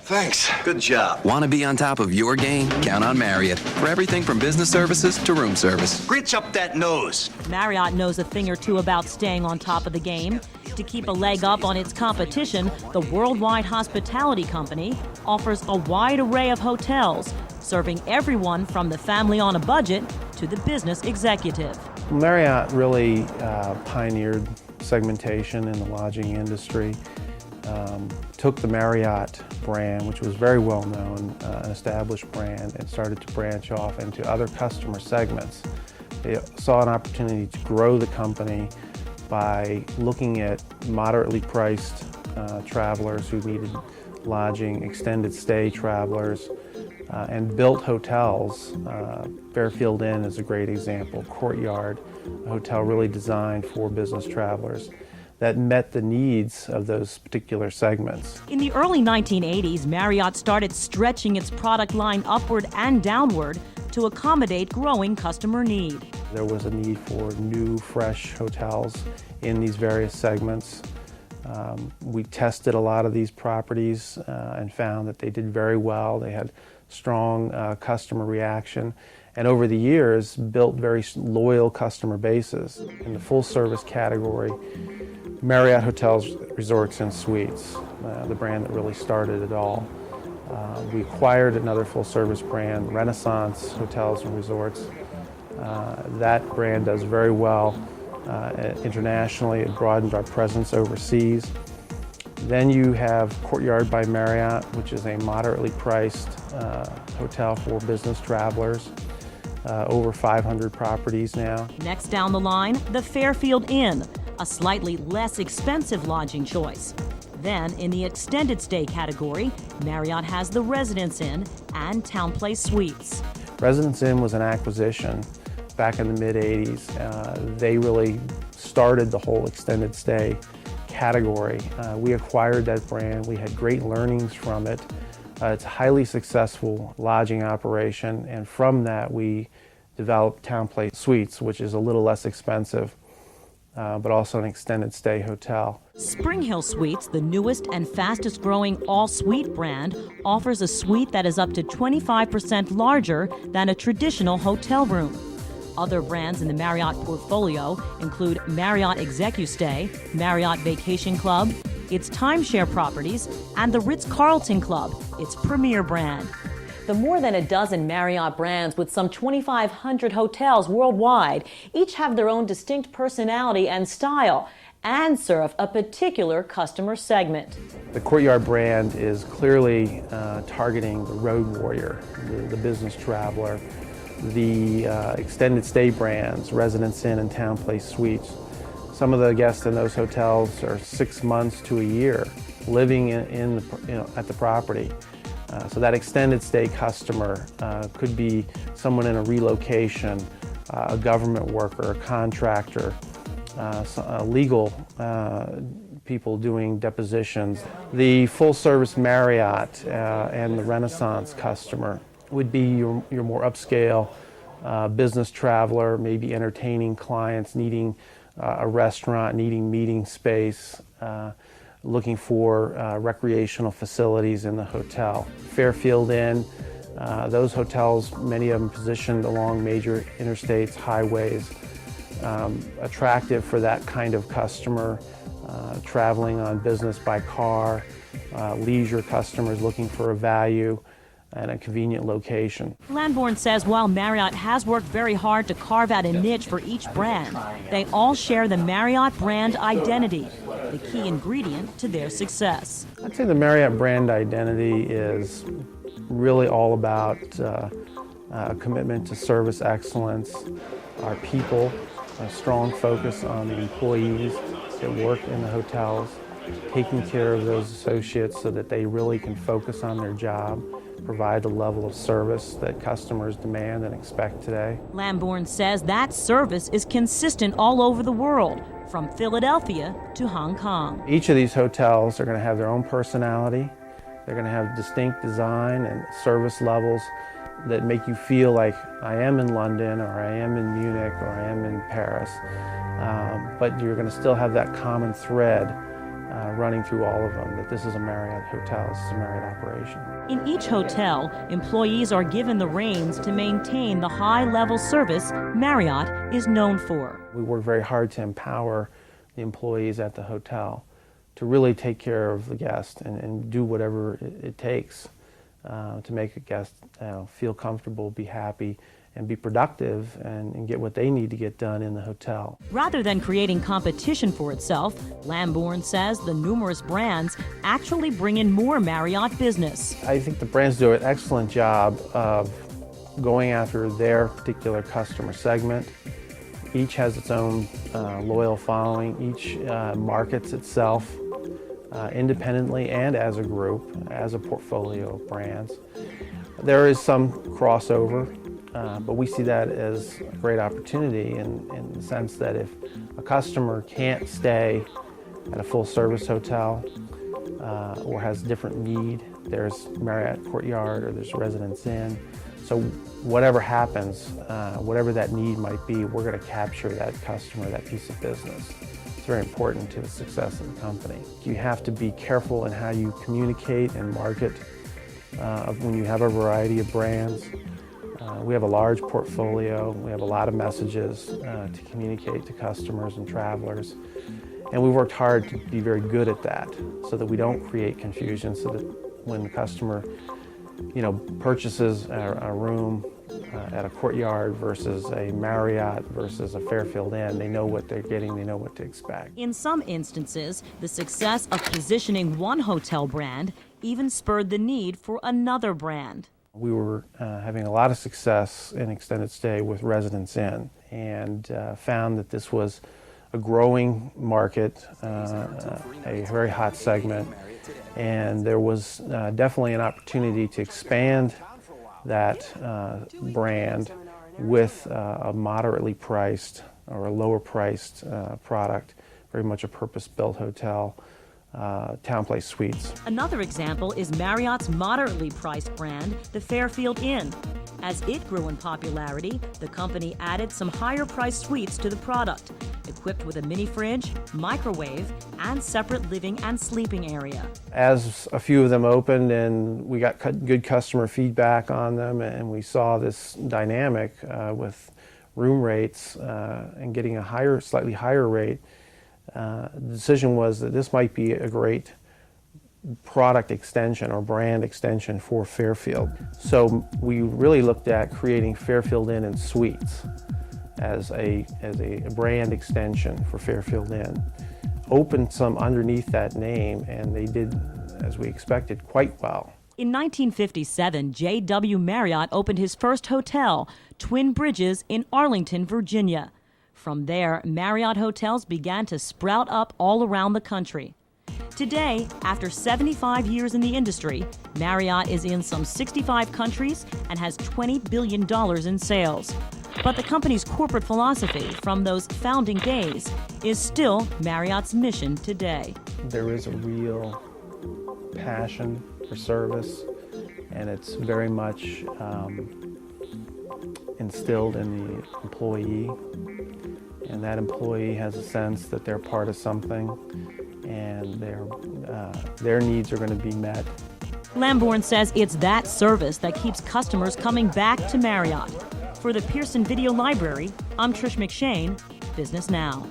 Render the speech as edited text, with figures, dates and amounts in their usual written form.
Thanks. Good job. Want to be on top of your game? Count on Marriott for everything from business services to room service. Gritch up that nose. Marriott knows a thing or two about staying on top of the game. To keep a leg up on its competition, the worldwide hospitality company offers a wide array of hotels, serving everyone from the family on a budget to the business executive. Marriott really pioneered segmentation in the lodging industry. Took the Marriott brand, which was very well known, an established brand, and started to branch off into other customer segments. They saw an opportunity to grow the company by looking at moderately priced travelers who needed lodging, extended stay travelers, and built hotels. Fairfield Inn is a great example. Courtyard, a hotel really designed for business travelers that met the needs of those particular segments. In the early 1980s, Marriott started stretching its product line upward and downward to accommodate growing customer need. There was a need for new, fresh hotels in these various segments. We tested a lot of these properties and found that they did very well. They had strong customer reaction, and over the years built very loyal customer bases. In the full-service category, Marriott Hotels, Resorts, and Suites, the brand that really started it all. We acquired another full-service brand, Renaissance Hotels and Resorts. That brand does very well internationally. It broadened our presence overseas. Then you have Courtyard by Marriott, which is a moderately priced hotel for business travelers. Over 500 properties now. Next down the line, the Fairfield Inn, a slightly less expensive lodging choice. Then, in the extended stay category, Marriott has the Residence Inn and TownePlace Suites. Residence Inn was an acquisition back in the mid-'80s. They really started the whole extended stay category. We acquired that brand. We had great learnings from it. It's a highly successful lodging operation, and from that we developed TownePlace Suites, which is a little less expensive, but also an extended stay hotel. Spring Hill Suites, the newest and fastest growing all-suite brand, offers a suite that is up to 25% larger than a traditional hotel room. Other brands in the Marriott portfolio include Marriott ExecuStay, Marriott Vacation Club, its timeshare properties, and the Ritz-Carlton Club, its premier brand. The more than a dozen Marriott brands with some 2,500 hotels worldwide each have their own distinct personality and style and serve a particular customer segment. The Courtyard brand is clearly targeting the road warrior, the business traveler. The extended stay brands, Residence Inn and TownePlace Suites, some of the guests in those hotels are 6 months to a year living at the property. So that extended stay customer could be someone in a relocation, a government worker, a contractor, legal people doing depositions. The full-service Marriott and the Renaissance customer would be your more upscale business traveler, maybe entertaining clients, needing a restaurant, needing meeting space, looking for recreational facilities in the hotel. Fairfield Inn, those hotels, many of them positioned along major interstates, highways, attractive for that kind of customer, traveling on business by car, leisure customers looking for a value and a convenient location. Lambourne says while Marriott has worked very hard to carve out a niche for each brand, they all share the Marriott brand identity, the key ingredient to their success. I'd say the Marriott brand identity is really all about commitment to service excellence, our people, a strong focus on the employees that work in the hotels, taking care of those associates so that they really can focus on their job, provide the level of service that customers demand and expect today. Lambourne says that service is consistent all over the world, from Philadelphia to Hong Kong. Each of these hotels are going to have their own personality. They're going to have distinct design and service levels that make you feel like I am in London or I am in Munich or I am in Paris. But you're going to still have that common thread running through all of them, that this is a Marriott hotel, this is a Marriott operation. In each hotel, employees are given the reins to maintain the high-level service Marriott is known for. We work very hard to empower the employees at the hotel to really take care of the guest and do whatever it takes to make a guest feel comfortable, be happy, and be productive and get what they need to get done in the hotel. Rather than creating competition for itself, Lambourne says the numerous brands actually bring in more Marriott business. I think the brands do an excellent job of going after their particular customer segment. Each has its own loyal following. Each markets itself independently and as a group, as a portfolio of brands. There is some crossover, but we see that as a great opportunity in the sense that if a customer can't stay at a full-service hotel or has a different need, there's Marriott Courtyard or there's Residence Inn. So whatever happens, whatever that need might be, we're going to capture that customer, that piece of business. It's very important to the success of the company. You have to be careful in how you communicate and market when you have a variety of brands. We have a large portfolio. We have a lot of messages to communicate to customers and travelers. And we worked hard to be very good at that so that we don't create confusion, so that when the customer purchases a room at a Courtyard versus a Marriott versus a Fairfield Inn, they know what they're getting, they know what to expect. In some instances, the success of positioning one hotel brand even spurred the need for another brand. We were having a lot of success in extended stay with Residence Inn and found that this was a growing market, a very hot segment, and there was definitely an opportunity to expand that brand with a moderately priced or a lower priced product, very much a purpose-built hotel, TownePlace Suites. Another example is Marriott's moderately priced brand, the Fairfield Inn. As it grew in popularity, the company added some higher-priced suites to the product, equipped with a mini fridge, microwave, and separate living and sleeping area. As a few of them opened and we got good customer feedback on them, and we saw this dynamic with room rates and getting a slightly higher rate, the decision was that this might be a great product extension or brand extension for Fairfield. So we really looked at creating Fairfield Inn and Suites as a brand extension for Fairfield Inn. Opened some underneath that name, and they did, as we expected, quite well. In 1957, J.W. Marriott opened his first hotel, Twin Bridges, in Arlington, Virginia. From there, Marriott hotels began to sprout up all around the country. Today, after 75 years in the industry, Marriott is in some 65 countries and has $20 billion in sales. But the company's corporate philosophy from those founding days is still Marriott's mission today. There is a real passion for service, and it's very much instilled in the employee. And that employee has a sense that they're part of something, and their needs are going to be met. Lambourne says it's that service that keeps customers coming back to Marriott. For the Pearson Video Library, I'm Trish McShane, Business Now.